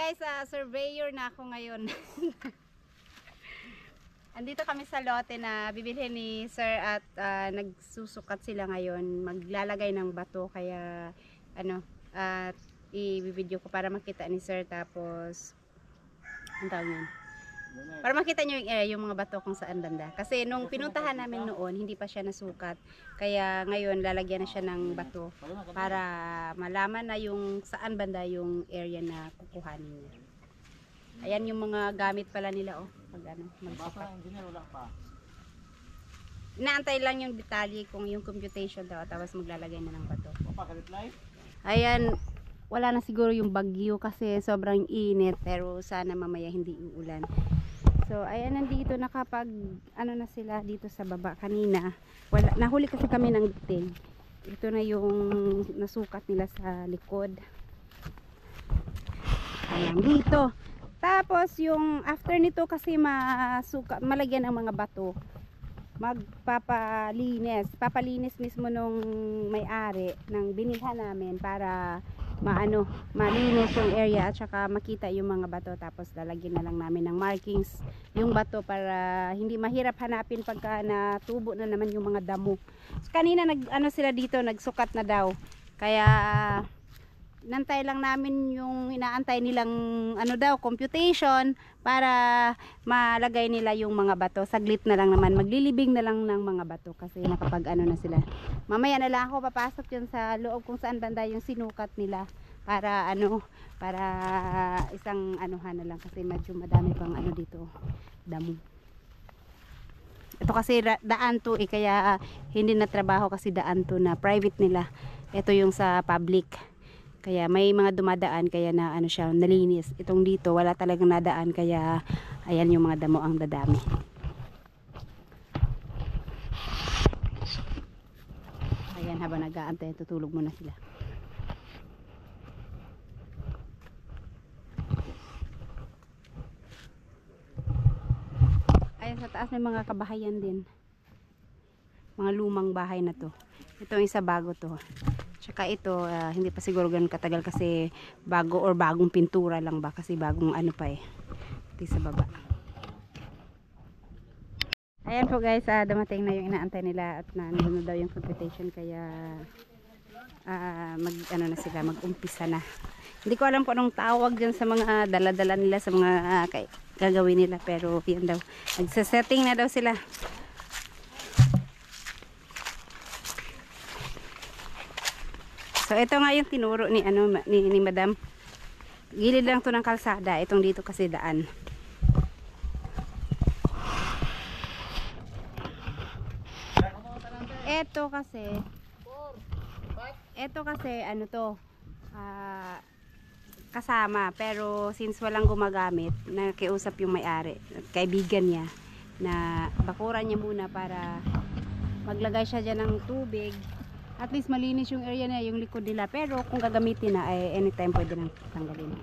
guys, surveyor na ako ngayon. Andito kami sa lote na bibilhin ni Sir at nagsusukat sila ngayon. Maglalagay ng bato kaya at i-video ko para makita ni Sir, tapos ang tawag yun? Para makita nyo yung mga bato kung saan banda. Kasi nung pinuntahan namin noon, hindi pa siya nasukat. Kaya ngayon lalagyan na siya ng bato para malaman na yung saan banda yung area na kukuhanin niya. Ayan yung mga gamit pala nila, oh. Pag magsukat. Inaantay lang yung detalye kung yung computation daw, tapos maglalagay na ng bato. Ayan, wala na siguro yung bagyo kasi sobrang init, pero sana mamaya hindi uulan. So ayan, nandito nakapag na sila dito sa baba kanina. Nahuli kasi kami ng dating. Ito na yung nasukat nila sa likod. Ayan dito. Tapos yung after nito kasi malagyan ng mga bato, papalinis mismo nung may-ari ng binilhan namin para malinis yung area at saka makita yung mga bato, tapos lalagyan na lang namin ng markings yung bato para hindi mahirap hanapin pagka natubo na naman yung mga damo. So, kanina sila dito nagsukat na daw, kaya nantay lang namin yung inaantay nilang computation para malagay nila yung mga bato. Saglit na lang naman, maglilibing na lang ng mga bato kasi nakapag na sila. Mamaya na lang ako papasok yun sa loob kung saan banda yung sinukat nila para para isang na lang kasi medyo madami pang dito damo. Ito kasi daan to kaya hindi na trabaho kasi daan to na private nila. Ito yung sa public. Kaya may mga dumadaan kaya na siya nalinis. Itong dito wala talagang nadaan kaya ayan yung mga damo ang dadami. Ayan, habang nag-aantay tutulog muna sila. Ayan sa taas may mga kabahayan din. Mga lumang bahay na to. Ito yung isa bago to. Tsaka ito, hindi pa siguro ganun katagal kasi bago or bagong pintura lang ba kasi bagong pa ito sa baba. Ayan po guys, dumating na yung inaantay nila at nandun na daw yung computation kaya na sila, mag-umpisa na. Hindi ko alam kung anong tawag dyan sa mga dala-dala nila sa mga gagawin nila, pero yan daw, nagsasetting na daw sila. So ito nga yung tinuro ni ni Madam. Gilid lang to ng kalsada, itong dito kasi daan. Ito kasi kasama, pero since walang gumagamit, nakiusap yung may-ari, kaibigan niya na bakuran niya muna para maglagay siya dyan ng tubig. At least malinis yung area na yung likod nila, pero kung gagamitin na ay anytime pwede nang tanggalin.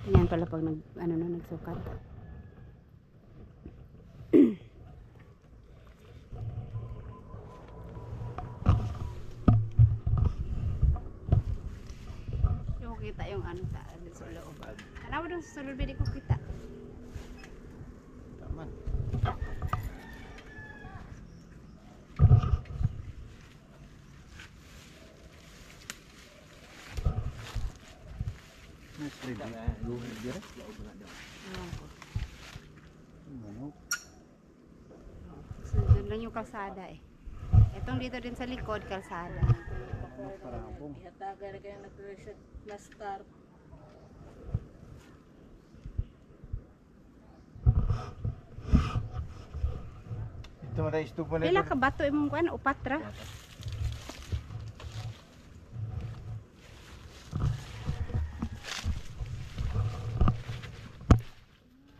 Yan pala pag nagsukat. Yung kita yung sa loob. Ano ba dun sa sulod, hindi ko kita. So, doon lang yung kalsada Itong dito din sa likod, kalsada. Pila ka bato imong kuan o patra?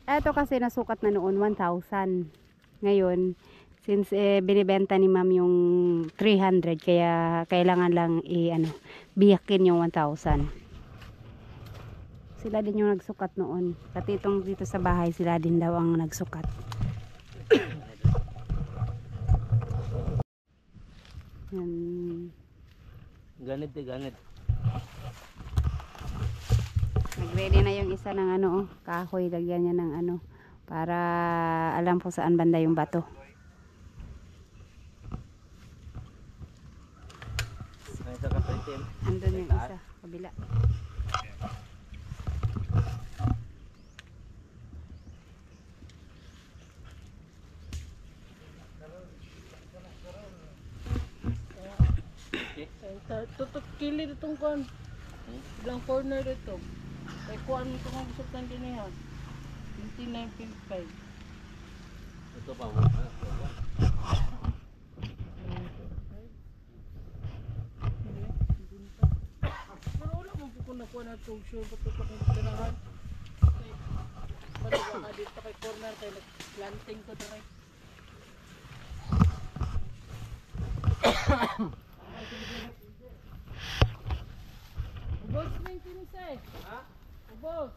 Ito kasi nasukat na noon 1,000. Ngayon, since binibenta ni ma'am yung 300, kaya kailangan lang biyakin yung 1,000. Sila din yung nagsukat noon. Pati itong dito sa bahay, sila din daw ang nagsukat. Yan. Ganit eh, ganit. Nag-ready na yung isa ng ano, kahoy. Lagyan niya ng ano, para alam po saan banda yung bato. May isa ka itim. Andun yung isa, kabila. Tutok kilid itong kon. Ilang corner dito. Kaya kuhaan mo ito kung gusto ng dinihan. 29.5. Ito pa mo. Pero wala mo po kung nakuha na itong sure ba't ito kung tirahan. Paliwa ka dito kay corner kaya nag-planting ko dito. Ubos na yung kinsa eh. Ha? Ubos.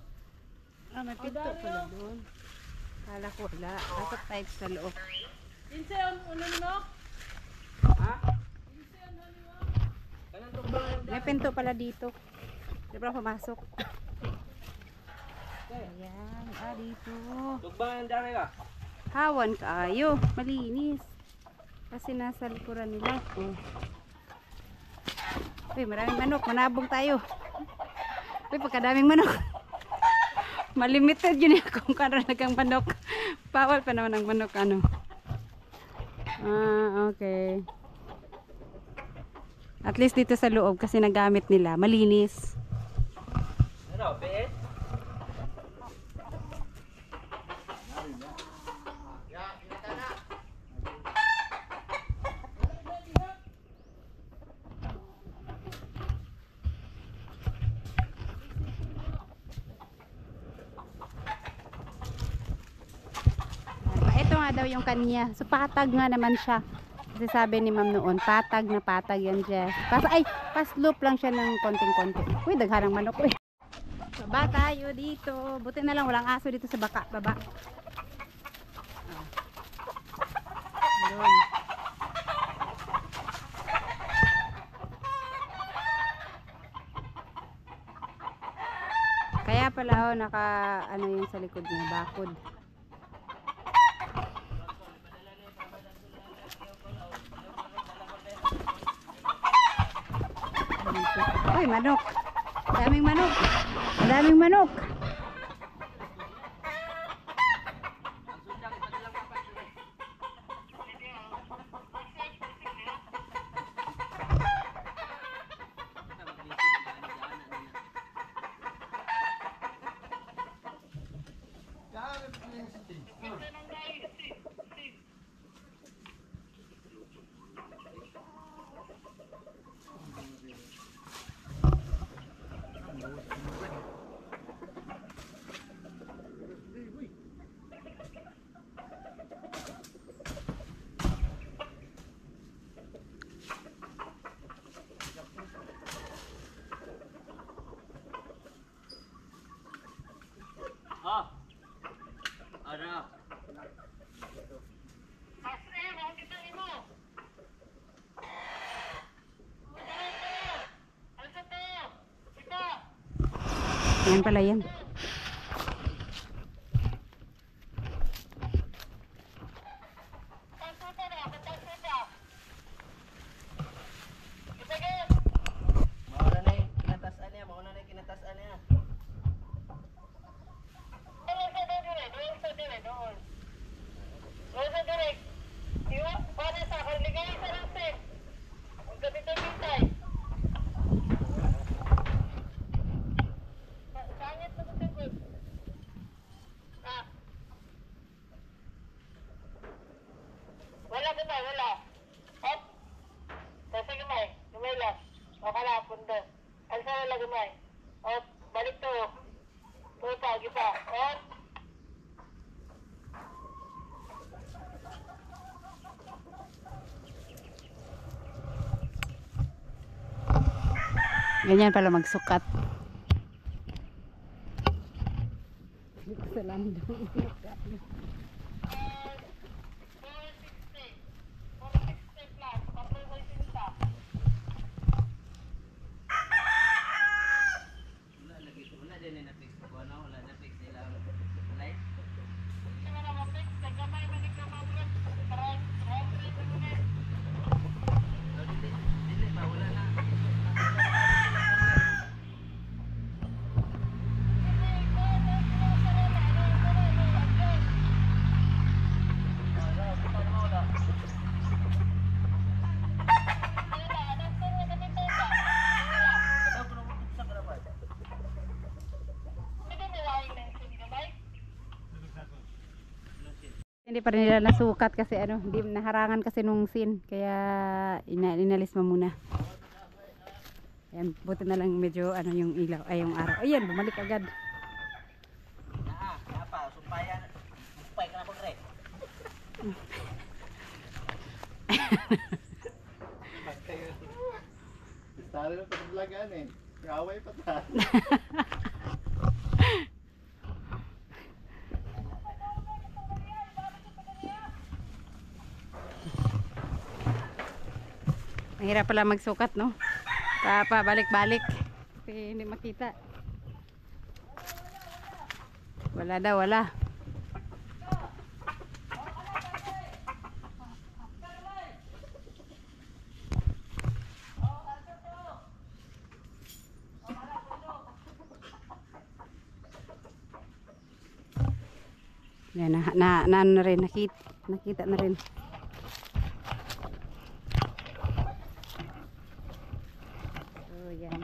Ah, may pinto pala doon. Kala ko wala. Dapat type sa loob. Kinsa yun? Ano no? Ha? Kinsa yun? Ano no? Kanang tumbang. May pinto pala dito. Di ba pumasok? Ayan. Ah, dito. Tumbang ang dami ka. Hawan kayo. Malinis. Kasi nasa likuran nila. Oh. Uy, maraming manok. Manabong tayo. Uy, pagkadaming manok. Malimited yun kung karalagang manok. Bawal pa naman ang manok. Ano. Ah, okay. At least dito sa loob kasi nagamit nila. Malinis. Ano, PS? Ito nga daw yung kanya. So patag nga naman siya. Kasi sabi ni ma'am noon, patag na patag yan Jess. Pasloop lang siya ng konting-konti. Uy, dagharang manok. Uy. Baba tayo dito. Buti na lang walang aso dito sa baba. Doon. Kaya pala naka ano yung sa likod niya, bakod. Uy, manok. Daming manok. Daming manok. Ah. Ano? Yan pala yan. Mauna na yung kinatasan niya. Mauna na yung kinatasan niya. Wala ba ba? Wala. Hop. Kasi gamay. Gamay lang. Makalapon doon. Alsa wala gamay. Hop. Balik to. Tupa. Gipa. Hop. Ganyan pala magsukat. Salam dong. 460. 460 plus. 460. Hindi pa rin nila nasukat kasi ano, hindi naharangan kasi nung scene. Kaya inalis mo muna. Ayan, buti na lang medyo ano yung ilaw, ay yung araw. Ayan, bumalik agad. Pa, sumpayan. Sumpay ka na po, Dre. Talo na pag-vlogan eh. Kaway pa ta. Mahirap pala magsukat, no? Balik-balik. Kasi hindi makita. Wala daw, wala. Yan, na rin, nakita na rin. So, yan.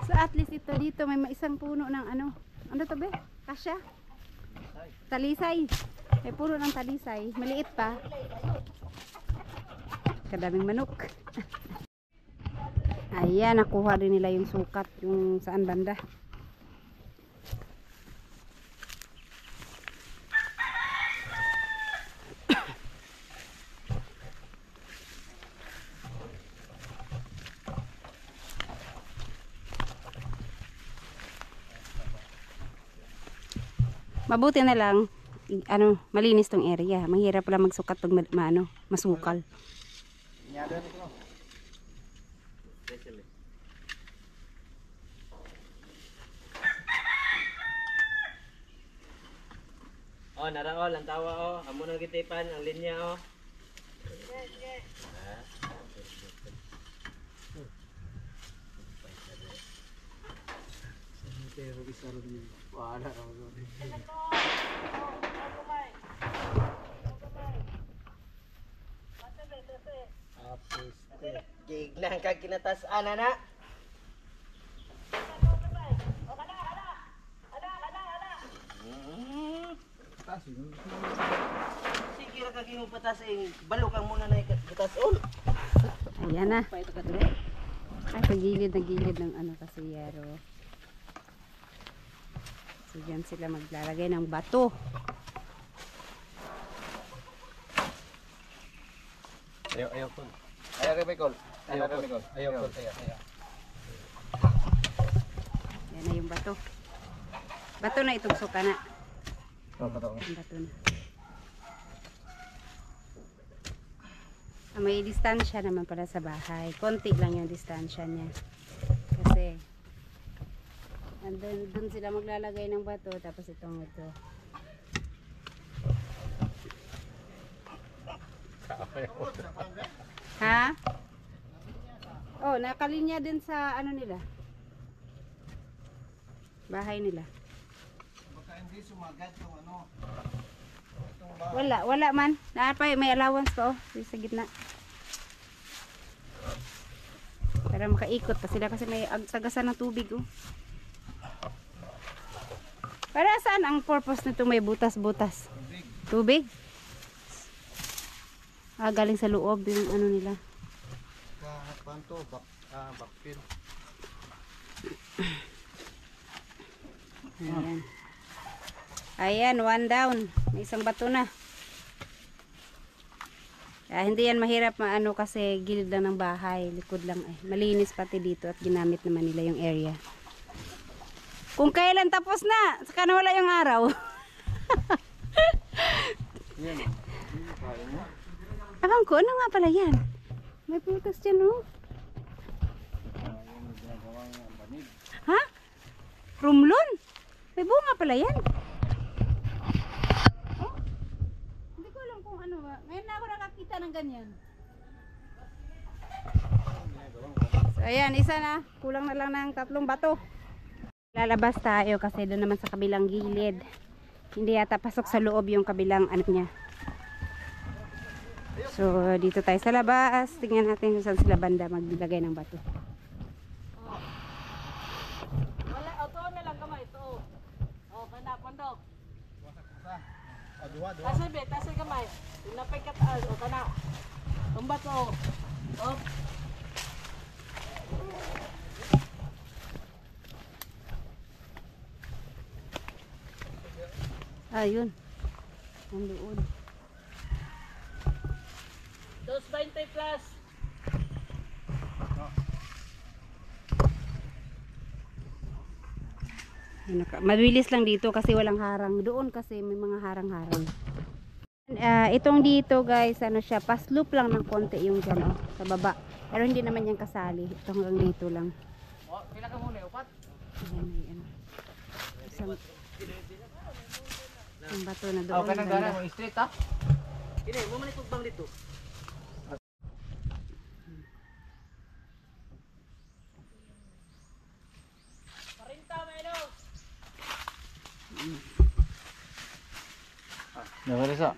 So, at least ito dito, may isang puno ng ano to be? Kasya? Talisay. May puno ng talisay. Maliit pa. Kadaming manok. Ayan, nakuha rin nila yung sukat, yung saan banda. Mabuti na lang, ano, malinis tong area. Mahirap pala magsukat pag masukal. Inyado nito no. Oh, naraol ang tawa oh. Amo nang gitipan ang linya oh. Gignan kag kinatasan ana. Sige ra kag imong patas balo kang muna na itason. Ayan na. Ay, sa gilid ng ano kasi yero. So, dyan sila maglalagay ng bato. Ayaw ko. Ayaw kay Michael. Ayaw kay Michael. Ayaw ko. Yan na yung bato. Bato na itong suka na. Bato. Ang bato na. May distansya naman pala sa bahay. Konti lang yung distansya niya. Kasi doon sila maglalagay ng bato tapos itong ito. Ha? Oh, nakalinya din sa ano nila. Bahay nila. Baka hindi sumagat yung ano. Wala man. May allowance pa sa gitna. Para makaikot pa sila kasi may agsagasan ng tubig oh. Para saan ang purpose nito may butas-butas? Tubig? Galing sa loob yung ano nila. Panto, backfill. Ayan. Ayan, one down. May isang bato na. Hindi yan mahirap maano kasi gilid lang ng bahay. Likod lang eh. Malinis pati dito at ginamit naman nila yung area. Kung kailan tapos na, saka na wala yung araw. Yan. Abang ko, ano nga pala yan? May prutas dyan oh. Ha? Rumlon? May bunga pala yan. Oh? Hindi ko alam kung ano ba. Ngayon na ako nakakita ng ganyan. So ayan, isa na. Kulang na lang ng 3 bato. Lalabas tayo kasi doon naman sa kabilang gilid. Hindi yata pasok sa loob yung kabilang ano niya. So dito tayo sa labas. Tingnan natin kung saan sila banda maglagay ng bato. Wala, ito na lang kamay, ito. pundo. Duha. Tasay gamay. Tinapay ka taas, o kana. Tumbat o. Op. Ayun. Nandoon. 220 plus. Mabilis lang dito kasi walang harang. Doon kasi may mga harang-harang. Itong dito guys, ano siya, pasloop lang ng konti yung dyan, oh, sa baba. Pero hindi naman yan kasali. Ito hanggang dito lang. O, pila ka muna, upat. Ayan, may ano. Isang bato na doon. Okay, nang banda. gana mo straight ha. Kini, mo man itugbang dito. Namarisa.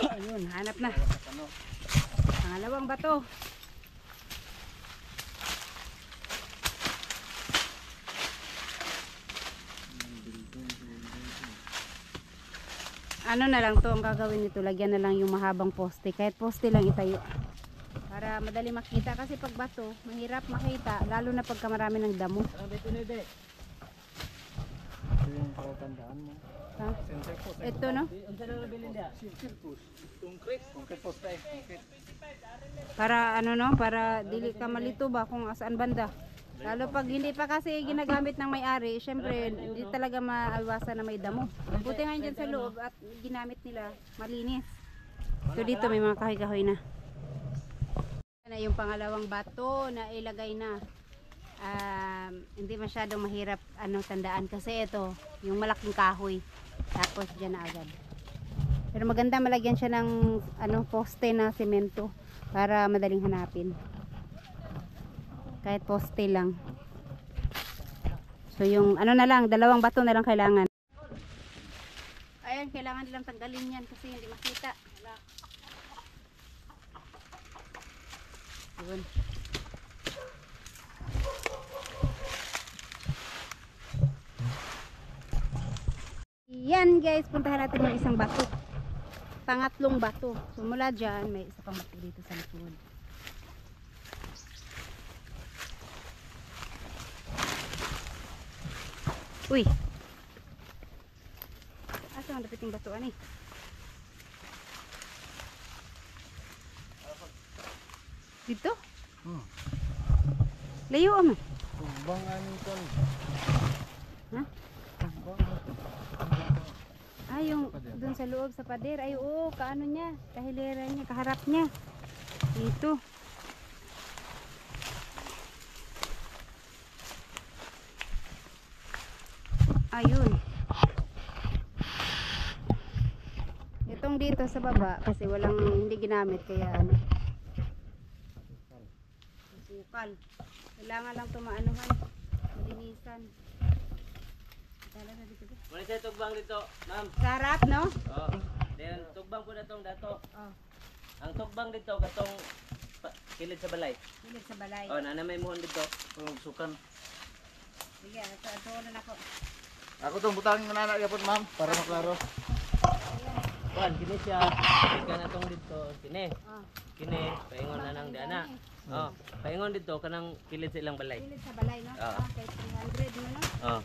Ayun, hanap na. Pangalawang bato. Ano na lang to ang gagawin nito, lagyan na lang yung mahabang poste, kahit poste lang itayo para madali makita, kasi pag bato mahirap makita, lalo na pagka marami ng damo. Ang dito ni de. Ito yung pakatandaan mo. Ha? Ito no, Unsa na bilin dia? Concrete post tayo. para ano no, para dili ka malito ba kung asaan banda, lalo pag hindi pa kasi ginagamit ng may-ari, syempre hindi talaga maiwasan na may damo. Buti nga dyan sa loob at ginamit nila malinis. So dito may mga kahoy-kahoy na. Na yung pangalawang bato na ilagay na. Hindi masyadong mahirap ano tandaan kasi ito yung malaking kahoy, tapos dyan na agad. Pero maganda malagyan siya ng ano poste na semento para madaling hanapin, kahit poste lang. So yung ano na lang, dalawang bato na lang kailangan. Ayun, kailangan nilang tanggalin yan kasi hindi makita. Ayun. Yan guys, puntahan natin yung isang bato. Pangatlong bato. So mula dyan, may isa pang bato dito sa likod. Uy! Asa ang dapat yung batuan eh? Dito? Layo man. Bang ano ito? Ha? Ay, yung doon sa loob sa pader. Ay, oo, kaano niya, kahilera niya, kaharap niya. Dito. Ayun. Itong dito sa baba, kasi walang, hindi ginamit, kaya ano. Sukal. Kailangan lang tumaanuhan. Malinisan. Tala na dito. Muna siya tugbang dito, ma'am. Sarap, no? Oh. Then tugbang po na tong dato. Oh, Ang tugbang dito katong kilid sa balay. hilig sa balay. Oh, na may muhon dito. Sukan. Sige, ito na ako. Ako itong butangin na nanak yapon ma'am, para maklaro. Kuan kini siya. Ika na tong dito, kini. Oh, Kini paingon na nang dana. Oh, paingon dito kanang kilid sa ilang balay. hilig sa balay, no? Oo. Kay 300 mo, no? Oh.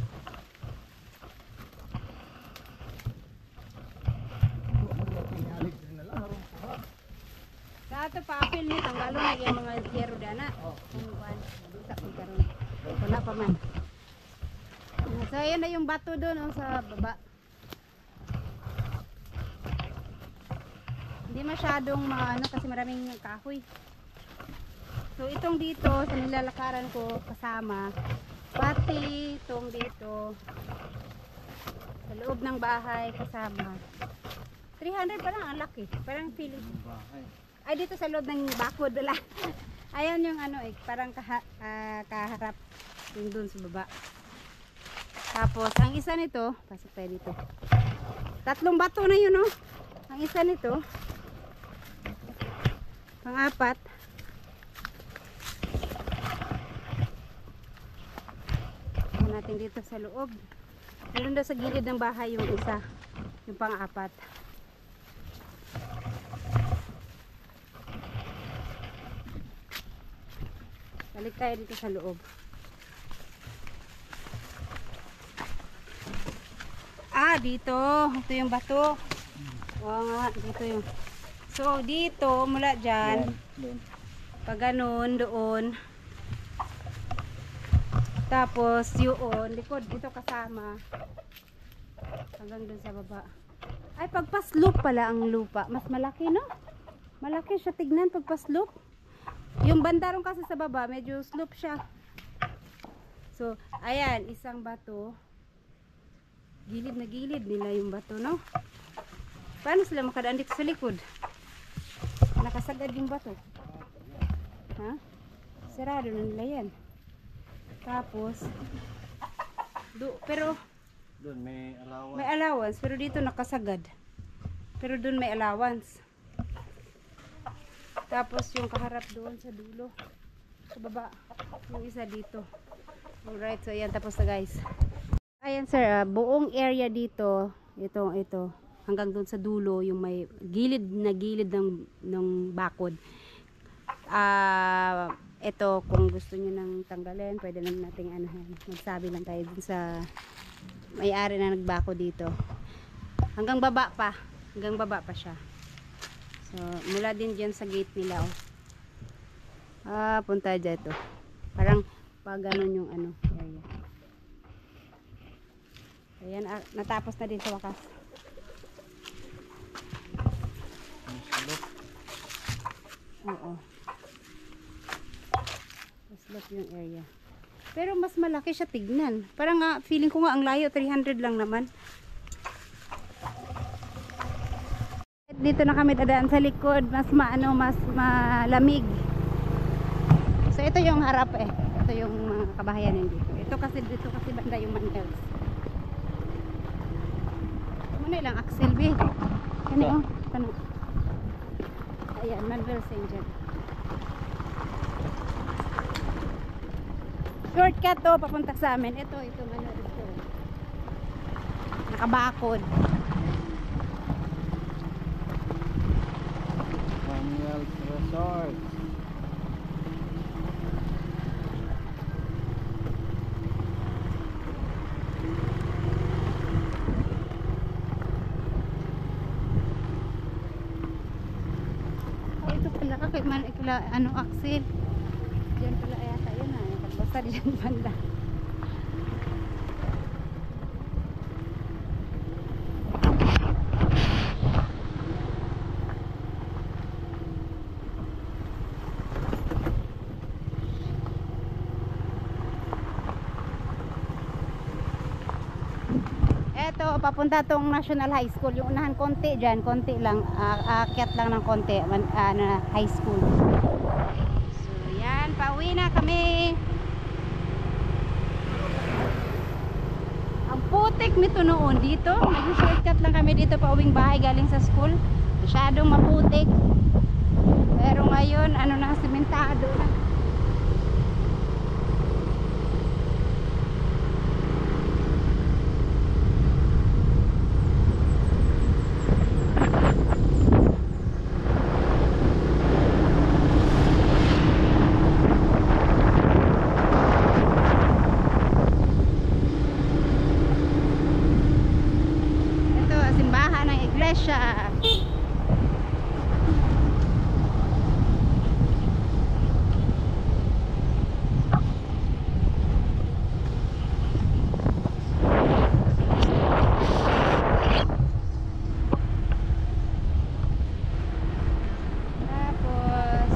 Sa ato pa-apil ni tanggalo na yung mga zero dana. Oh, kuan. Buta ko karon. Wala pa man. So ayan na yung bato doon, oh, sa baba. Hindi masyadong mga ano kasi maraming kahoy. So itong dito sa nilalakaran ko kasama, pati itong dito sa loob ng bahay kasama. 300 pa lang, ang laki. Parang feeling. Ay, dito sa loob ng bakod wala. Ayan yung ano eh, parang kaharap yung dun sa baba. Tapos, ang isa nito, pasok tayo dito. 3 bato na yun, oh. Ang isa nito, pang-4. Tingnan natin dito sa loob. Meron daw sa gilid ng bahay yung isa, yung pang-4. Balik tayo dito sa loob. Dito. Ito yung bato. Oo nga, dito yung. So, dito, mula dyan. Pag ganun, doon. Tapos, yun, likod, dito kasama. Hanggang doon sa baba. Ay, pagpa-slope pala ang lupa. Mas malaki, no? Malaki siya tignan pagpa-slope. Yung bandarong kasi sa baba, medyo slope siya. So, ayan, isang bato. Gilid na gilid nila yung bato, no? Paano sila makadaan dito sa likod? Nakasagad yung bato. Ha? Sarado na nila yan. Tapos, pero Doon may allowance. may allowance, pero dito nakasagad. Pero doon may allowance. Tapos yung kaharap doon sa dulo. Sa baba. Yung isa dito. Alright, so ayan, tapos na guys. Ayan sir, buong area dito, ito, hanggang doon sa dulo, yung may gilid na gilid ng bakod. Ito, kung gusto nyo nang tanggalin, pwede lang nating anahan. Magsabi lang tayo dun sa may-ari na nagbako dito. Hanggang baba pa siya. So, mula din dyan sa gate nila, oh. Punta dyan ito. Parang pag ganun yung area. Ayan, natapos na din sa wakas. Oo. Slope yung area. Pero mas malaki siya tignan. Parang feeling ko nga ang layo, 300 lang naman. Dito na kami dadaan sa likod, mas malamig. So ito yung harap eh. Ito yung mga kabahayan dito. Dito kasi banda yung Manels. Muna ilang Axel B. Kani oh, kano. Ayan, Manels Angel. Shortcut to papunta sa amin. Ito Manels to. Nakabakod. Manuel Resort. Ito pala Axel. Diyan pala yata yun basta diyan banda. Eto, papunta tong National High School. Yung unahan konti dyan, konti lang. Aakyat lang ng konti. High school. So, yan. Pauwi na kami. Ang putik nito noon dito. Nag-shortcut lang kami dito pauwing bahay galing sa school. Masyadong maputik. Pero ngayon, na, simentado na. Iglesia. Tapos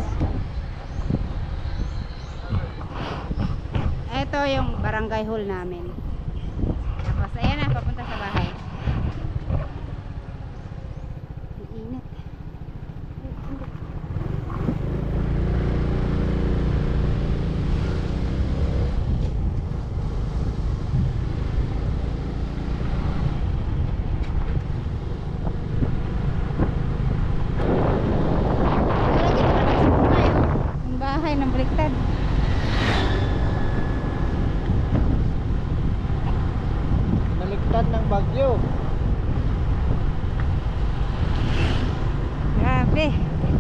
ito yung barangay hall namin. Tapos ayan na, papunta sa bahay. Nasugatan ng bagyo. Grabe.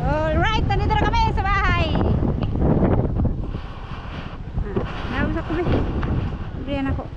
Alright, nandito na kami sa bahay. Nausap kami. Brian ako.